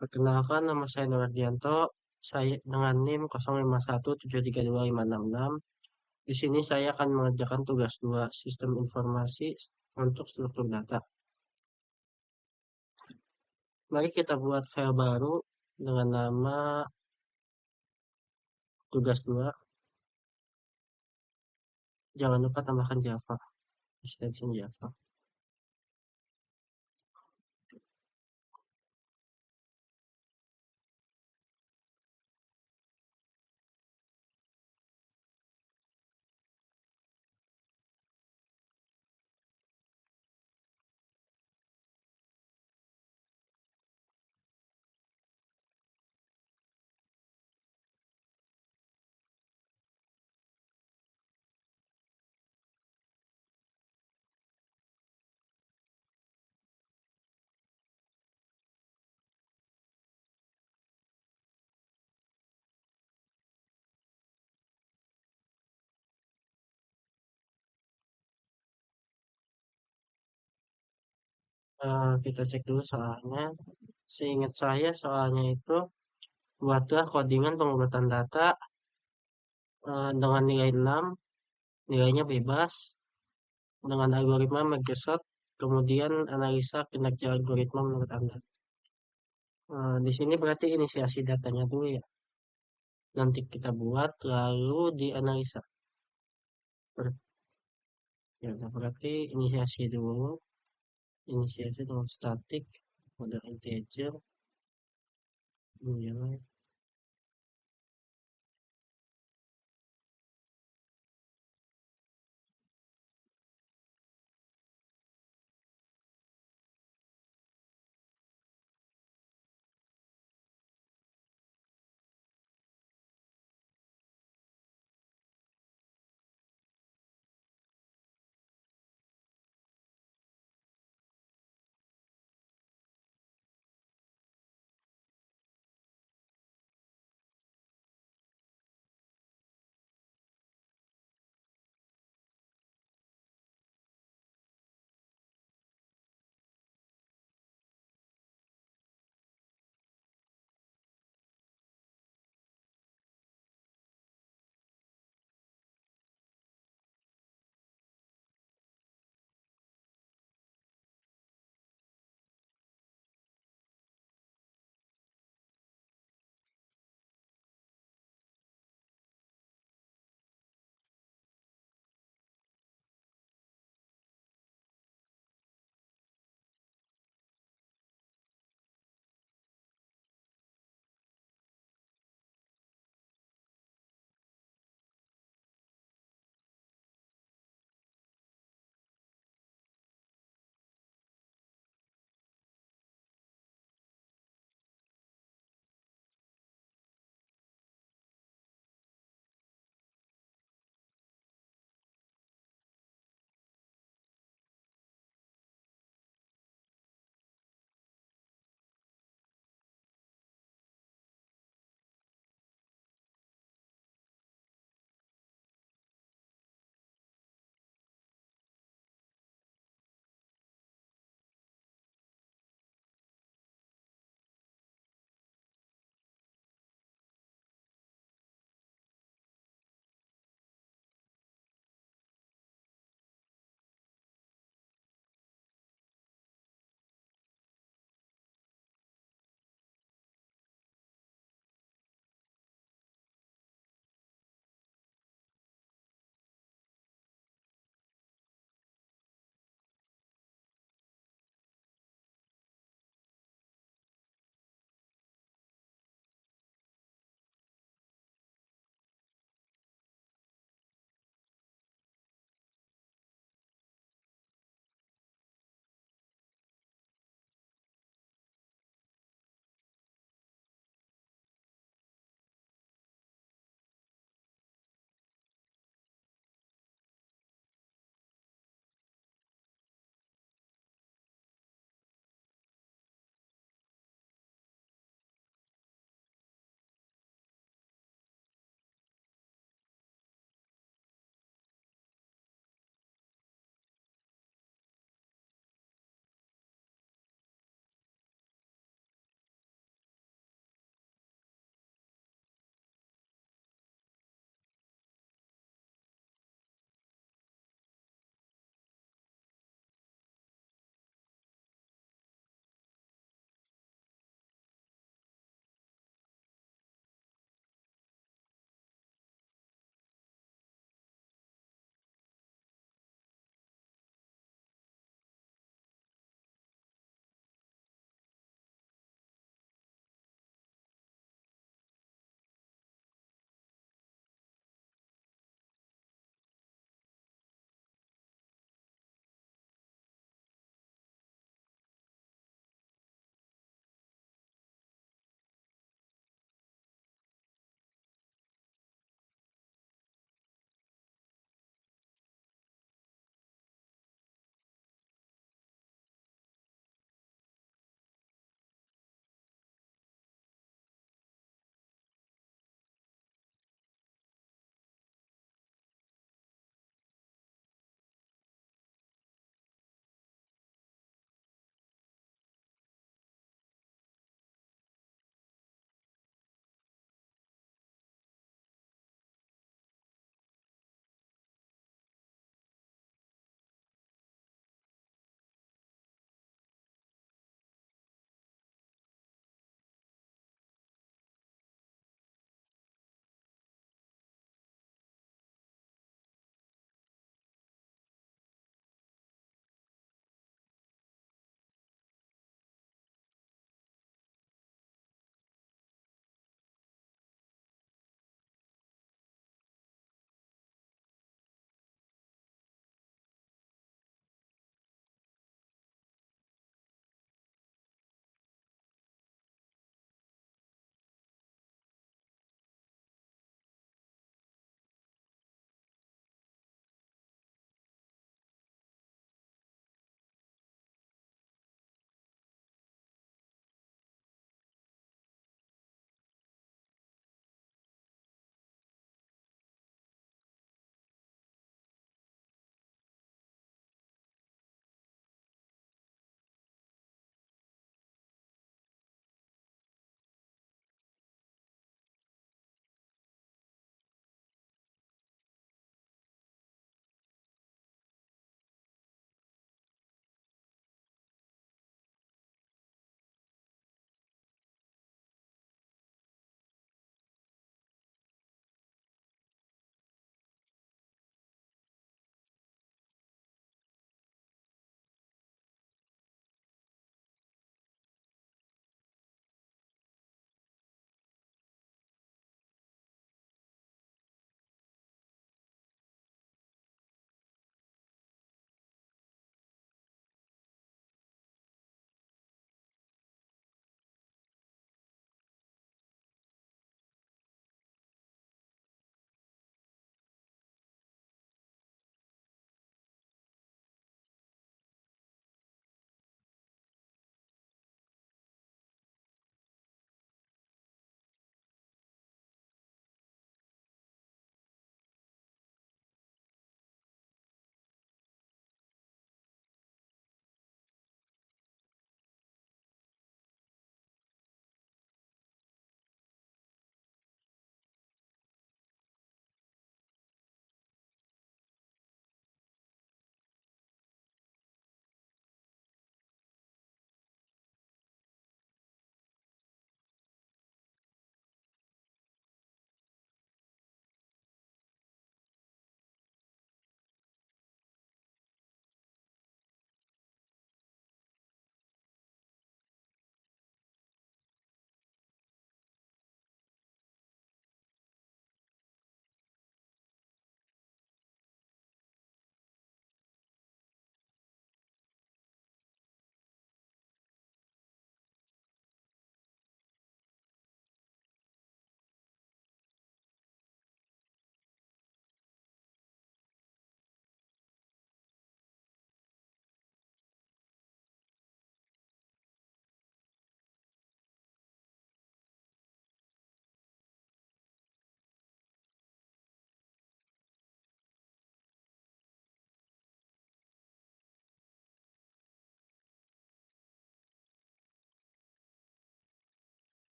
Perkenalkan, nama saya Nurdianto. Saya dengan NIM 0517325666. Di sini saya akan mengerjakan tugas 2 sistem informasi untuk struktur data. Mari kita buat file baru dengan nama tugas 2. Jangan lupa tambahkan Java, extension Java. Kita cek dulu soalnya. Seingat saya soalnya itu buatlah codingan pengurutan data dengan nilai 6, nilainya bebas, dengan algoritma Microsoft, kemudian analisa kinerja algoritma menurut Anda. Di sini berarti inisiasi datanya dulu ya. Nanti kita buat lalu dianalisa. Ya, udah, berarti inisiasi dulu. Inisiasi dengan static model integer. Nilai.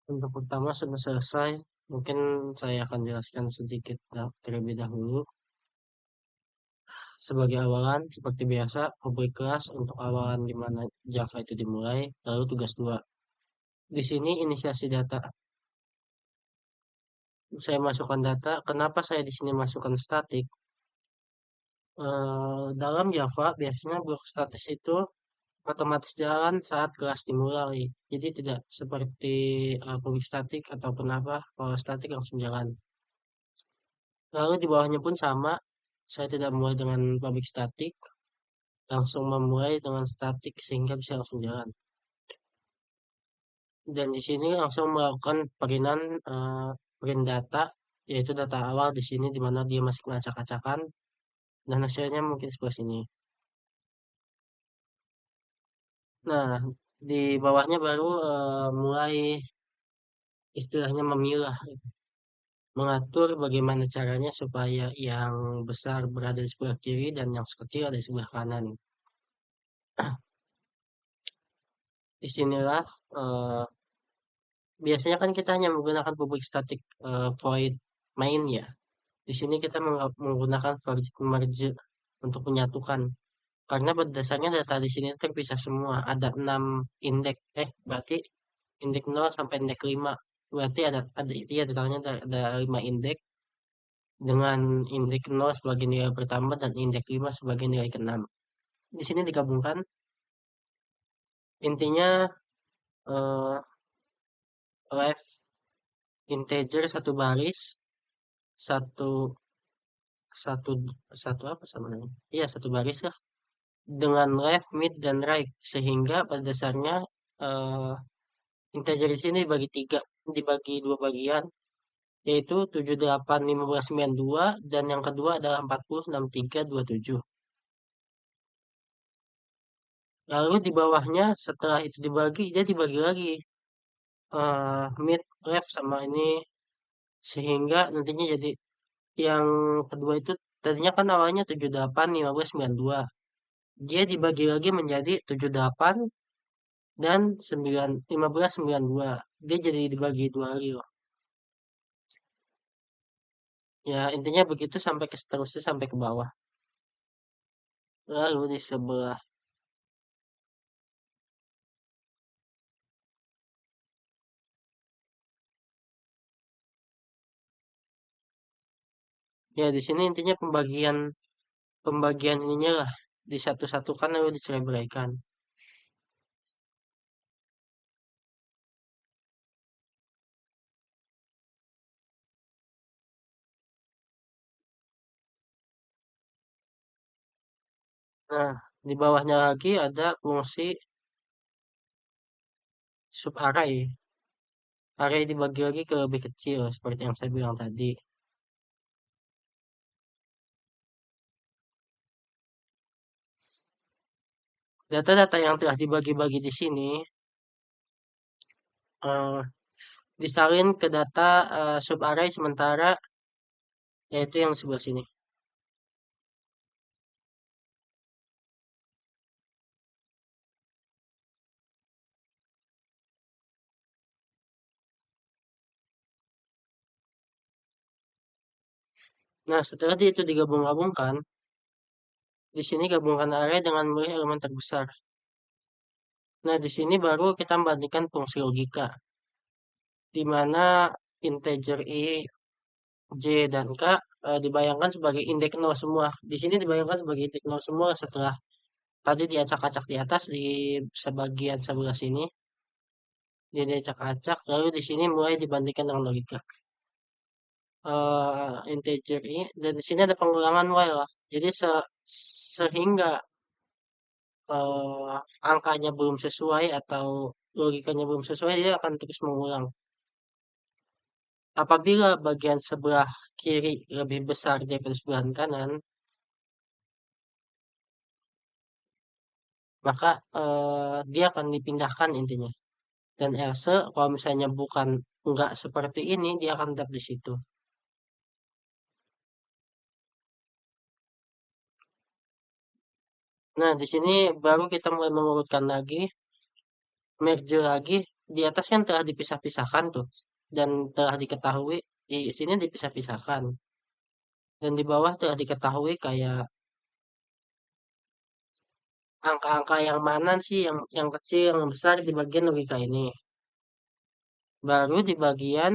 Untuk pertama sudah selesai. Mungkin saya akan jelaskan sedikit terlebih dahulu. Sebagai awalan, seperti biasa, public kelas untuk awalan di mana Java itu dimulai. Lalu tugas 2. Di sini inisiasi data. Saya masukkan data. Kenapa saya di sini masukkan statik? Dalam Java biasanya blok statis itu otomatis jalan saat kelas dimulai. Jadi tidak seperti public static ataupun apa, kalau statik langsung jalan. Lalu di bawahnya pun sama. Saya tidak mulai dengan public static, langsung memulai dengan statik sehingga bisa langsung jalan. Dan di sini langsung melakukan print data, yaitu data awal di sini di mana dia masih mengacak-acakan dan hasilnya mungkin sebelah sini. Nah, di bawahnya baru mulai istilahnya memilah, mengatur bagaimana caranya supaya yang besar berada di sebelah kiri dan yang kecil ada di sebelah kanan. Disinilah biasanya kan kita hanya menggunakan public static void main ya. Di sini kita menggunakan void merge untuk menyatukan. Karena pada dasarnya data di sini terpisah semua. Ada 6 indeks. Berarti indeks 0 sampai indeks 5. Berarti ada iya totalnya ada 5 indeks dengan indeks 0 sebagai nilai pertama dan indeks 5 sebagai nilai keenam. Di sini digabungkan. Intinya eh, left integer satu baris, satu satu satu apa sebenarnya? Iya, satu baris lah dengan left, mid, dan right sehingga pada dasarnya eh, integer di sini dibagi dua bagian yaitu 78 15 92 dan yang kedua adalah 40 63 27. Lalu di bawahnya setelah itu dibagi dia dibagi lagi mid, left sama ini sehingga nantinya jadi yang kedua itu tadinya kan awalnya 78 15 92. Dia dibagi lagi menjadi 78 dan 9 15 92. Dia jadi dibagi dua lagi loh. Ya, intinya begitu sampai ke seterusnya sampai ke bawah. Lalu di sebelah, ya di sini intinya pembagian pembagian ininya lah disatu-satukan lalu dicerai-beraikan. Nah, di bawahnya lagi ada fungsi subarray. Array dibagi lagi ke lebih kecil seperti yang saya bilang tadi. Data-data yang telah dibagi-bagi di sini eh, disalin ke data subarray sementara yaitu yang sebelah sini. Nah, setelah itu digabung-gabungkan, di sini gabungkan array dengan memilih elemen terbesar. Nah, di sini baru kita membandingkan fungsi logika, di mana integer i, j, dan k dibayangkan sebagai indeks 0 semua. Di sini dibayangkan sebagai indeks 0 semua setelah tadi diacak-acak di atas di sebagian sebelah sini. Dia diacak-acak, lalu di sini mulai dibandingkan dengan logika. Integer i, dan di sini ada pengulangan while lah. Jadi sehingga angkanya belum sesuai atau logikanya belum sesuai, dia akan terus mengulang. Apabila bagian sebelah kiri lebih besar daripada sebelah kanan, maka dia akan dipindahkan intinya. Dan else kalau misalnya bukan enggak seperti ini, dia akan tetap di situ. Nah, di sini baru kita mulai mengurutkan lagi, merge lagi di atas kan telah dipisah-pisahkan tuh, dan telah diketahui di sini dipisah-pisahkan, dan di bawah telah diketahui kayak angka-angka yang mana sih yang kecil, yang besar di bagian logika ini. Baru di bagian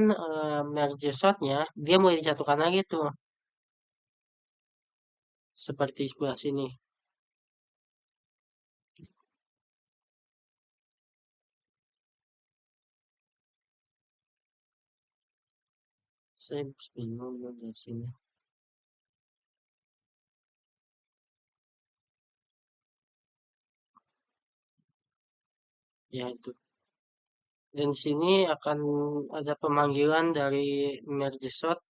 merge shot-nya, dia mulai disatukan lagi tuh, seperti sebelah sini. Saya bingung dari sini. Ya itu. Dan di sini akan ada pemanggilan dari merge shot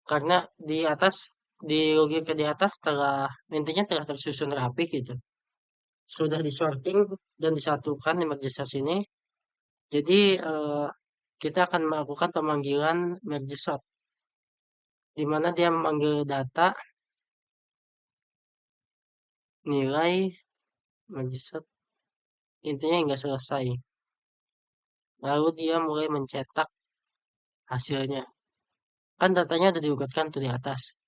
karena di atas di logika di atas telah intinya telah tersusun rapi gitu. Sudah disorting dan disatukan di merge shot ini. Jadi kita akan melakukan pemanggilan merge shot di mana dia memanggil data nilai merge shot intinya hingga selesai. Lalu dia mulai mencetak hasilnya. Kan datanya udah diurutkan tuh di atas.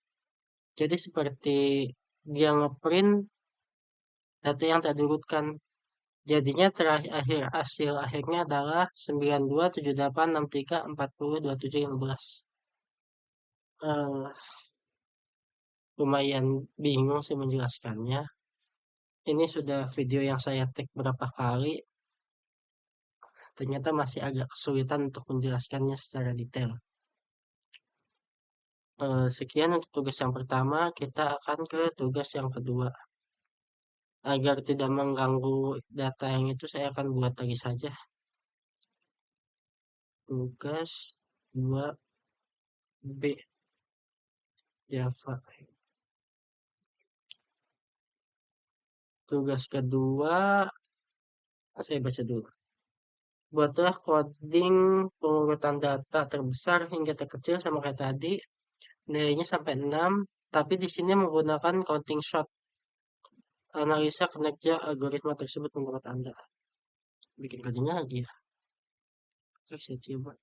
Jadi seperti dia ngeprint data yang tak diurutkan. Jadinya terakhir hasil akhirnya adalah 927863402715. Eh, lumayan bingung sih menjelaskannya. Ini sudah video yang saya take berapa kali, ternyata masih agak kesulitan untuk menjelaskannya secara detail. Sekian untuk tugas yang pertama, kita akan ke tugas yang kedua. Agar tidak mengganggu data yang itu, saya akan buat lagi saja. Tugas 2B Java. Tugas kedua, saya baca dulu. Buatlah coding pengurutan data terbesar hingga terkecil sama kayak tadi. Nilainya sampai 6, tapi di sini menggunakan counting shot. Analisa kinerja algoritma tersebut menurut Anda. Bikin codingnya lagi ya. Oke, saya coba.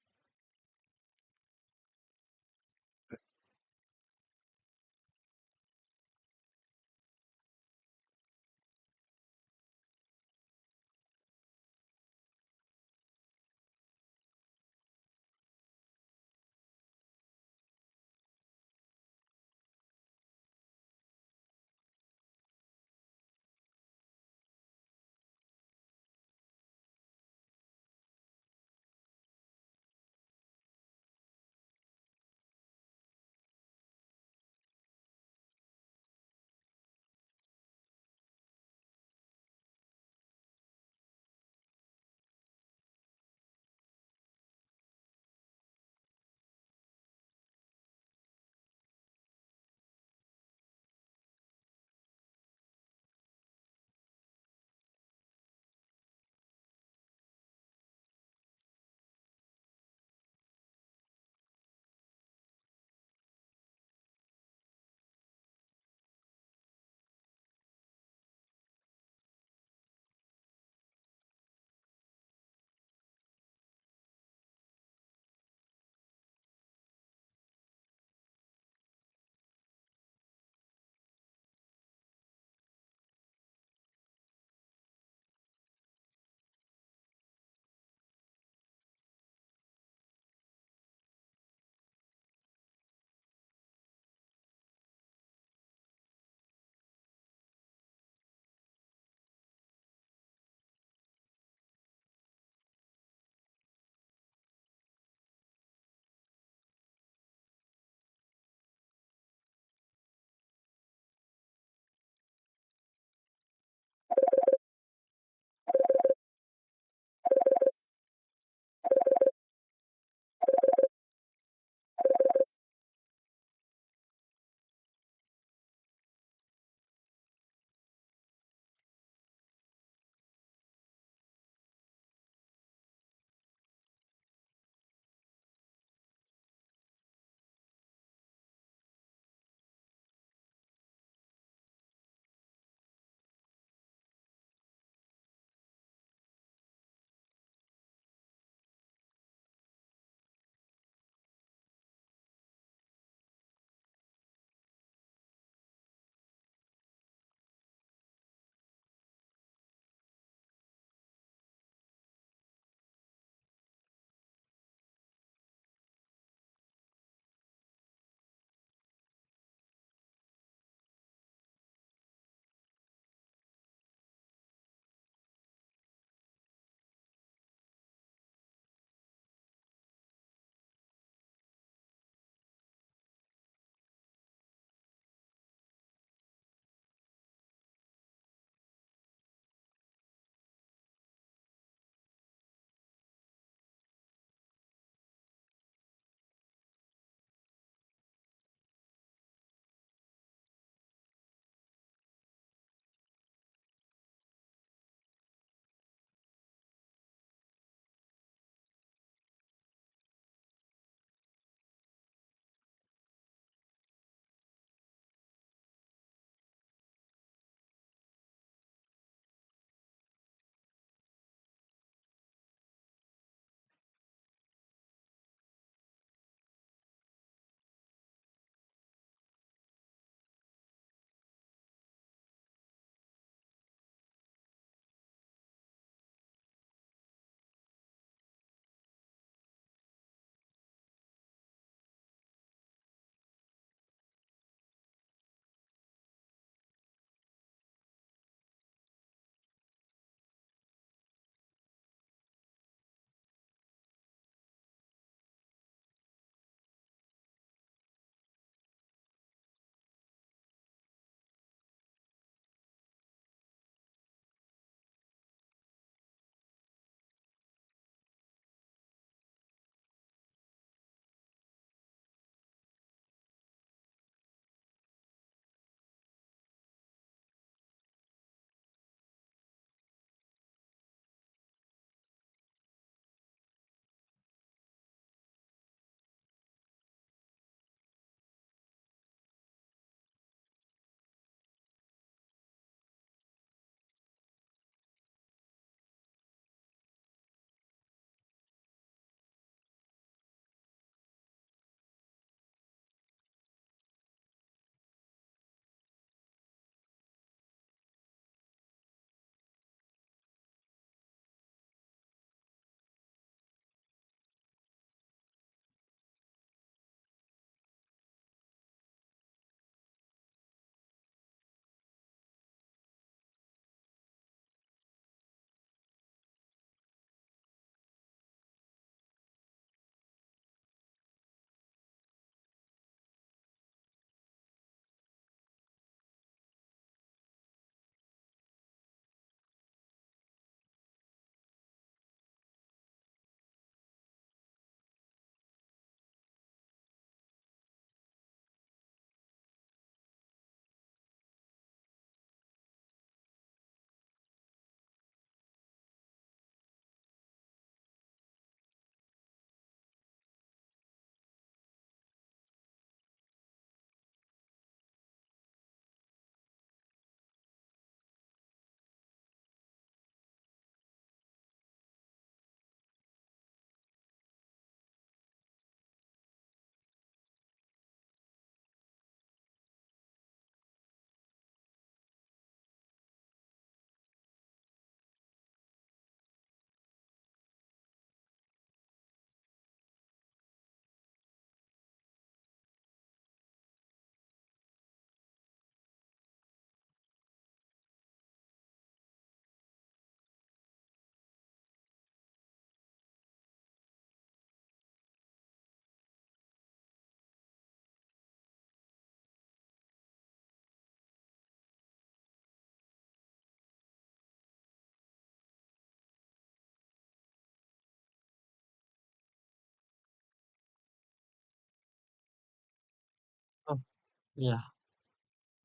Ya,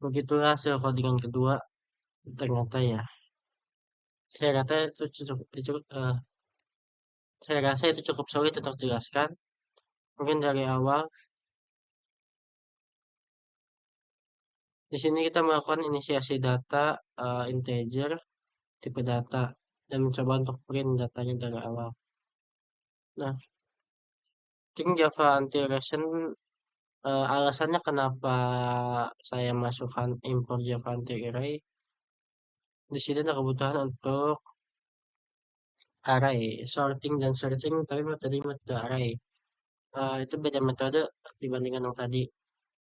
begitulah hasil codingan kedua. Ternyata ya, saya rasa saya rasa itu cukup sulit untuk dijelaskan. Mungkin dari awal, di sini kita melakukan inisiasi data integer, tipe data, dan mencoba untuk print datanya dari awal. Nah, think Java anti-recent alasannya kenapa saya masukkan import Java anti-array. Di sini ada kebutuhan untuk array, sorting dan searching, tapi tadi metode array. Itu beda metode dibandingkan yang tadi.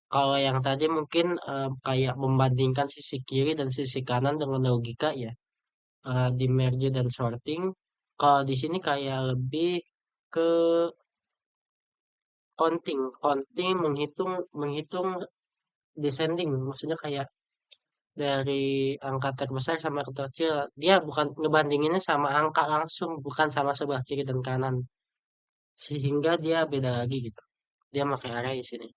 Kalau yang tadi mungkin kayak membandingkan sisi kiri dan sisi kanan dengan logika ya, di merge dan sorting. Kalau di sini kayak lebih ke counting, counting menghitung menghitung descending, maksudnya kayak dari angka terbesar sama ke terkecil. Dia bukan ngebandinginnya sama angka langsung, bukan sama sebelah kiri dan kanan. Sehingga dia beda lagi gitu. Dia pakai array di sini.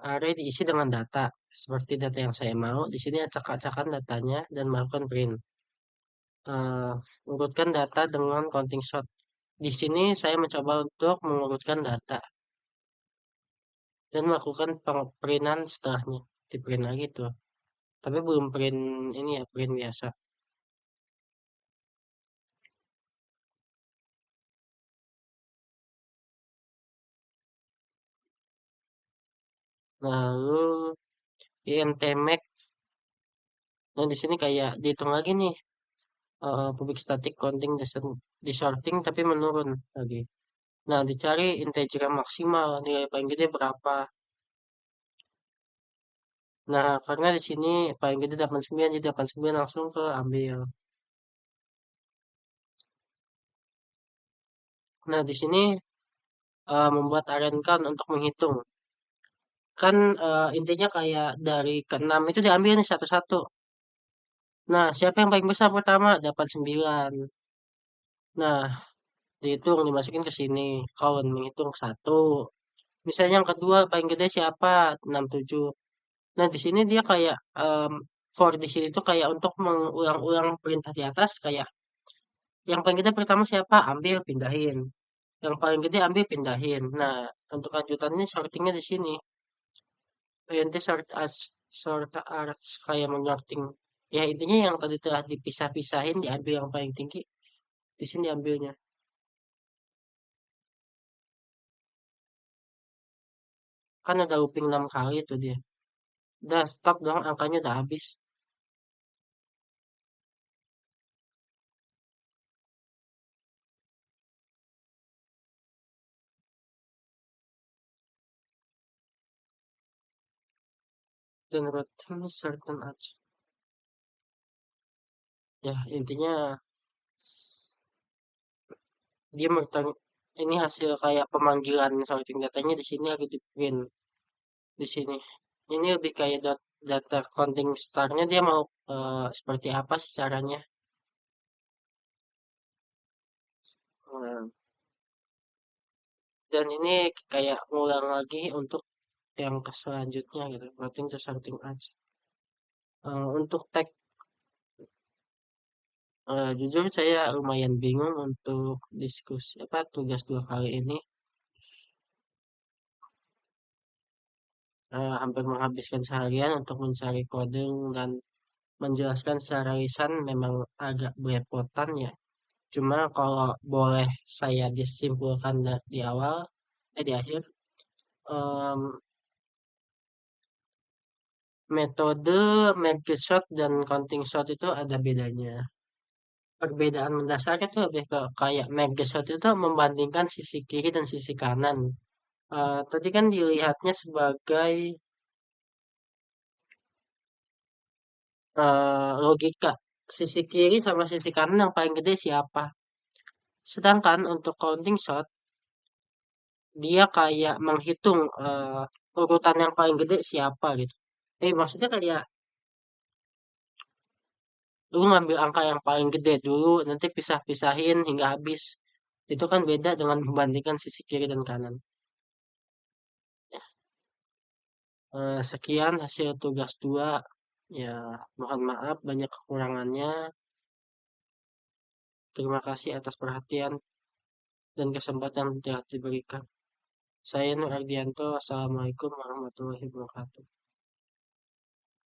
Array diisi dengan data. Seperti data yang saya mau. Di sini acak-acakan datanya dan melakukan print. Eh, Urutkan data dengan counting sort. Di sini saya mencoba untuk mengurutkan data dan melakukan printan setelahnya. Di print lagi tuh. Tapi belum print ini ya, print biasa. Lalu INTMax. Nah, di sini kayak dihitung lagi nih. Public static counting di sorting tapi menurun lagi. Nah, dicari integer yang maksimal, nilai paling gede berapa. Nah, karena di sini paling gede 89, jadi 89 langsung ke ambil. Nah, di sini membuat array count untuk menghitung. Kan intinya kayak dari ke-6 itu diambil nih satu-satu. Nah, siapa yang paling besar pertama? 89. Nah, dihitung, dimasukin ke sini. Count, menghitung satu. Misalnya yang kedua paling gede siapa? 67. Nah, di sini dia kayak for di sini tuh kayak untuk mengulang-ulang perintah di atas kayak yang paling gede pertama siapa? Ambil, pindahin. Yang paling gede ambil, pindahin. Nah, untuk lanjutannya sortingnya di sini. Nanti sort as kayak menyorting. Ya intinya yang tadi telah dipisah-pisahin diambil yang paling tinggi. Di sini diambilnya. Kan udah looping 6 kali tuh dia. Udah stop dong, angkanya udah habis. Dan routing certain aja. Ya intinya dia ini hasil kayak pemanggilan sorting datanya di sini lagi di print di sini. Ini lebih kayak data counting startnya dia mau seperti apa sih caranya. Nah, dan ini kayak ngulang lagi untuk yang ke selanjutnya gitu. Routing to something else. Untuk tag jujur saya lumayan bingung untuk diskusi apa tugas 2 kali ini. Hampir menghabiskan seharian untuk mencari coding dan menjelaskan secara lisan memang agak belepotan ya. Cuma kalau boleh saya disimpulkan di awal, di akhir, em, metode merge sort dan counting sort itu ada bedanya. Perbedaan mendasarnya tuh lebih ke kayak merge sort itu membandingkan sisi kiri dan sisi kanan. Tadi kan dilihatnya sebagai logika. Sisi kiri sama sisi kanan yang paling gede siapa? Sedangkan untuk counting sort dia kayak menghitung urutan yang paling gede siapa gitu. Maksudnya kayak lu ngambil angka yang paling gede dulu, nanti pisah-pisahin hingga habis. Itu kan beda dengan membandingkan sisi kiri dan kanan. Sekian hasil tugas 2. Ya, mohon maaf banyak kekurangannya. Terima kasih atas perhatian dan kesempatan yang telah diberikan. Saya Nur Ardianto. Assalamualaikum warahmatullahi wabarakatuh.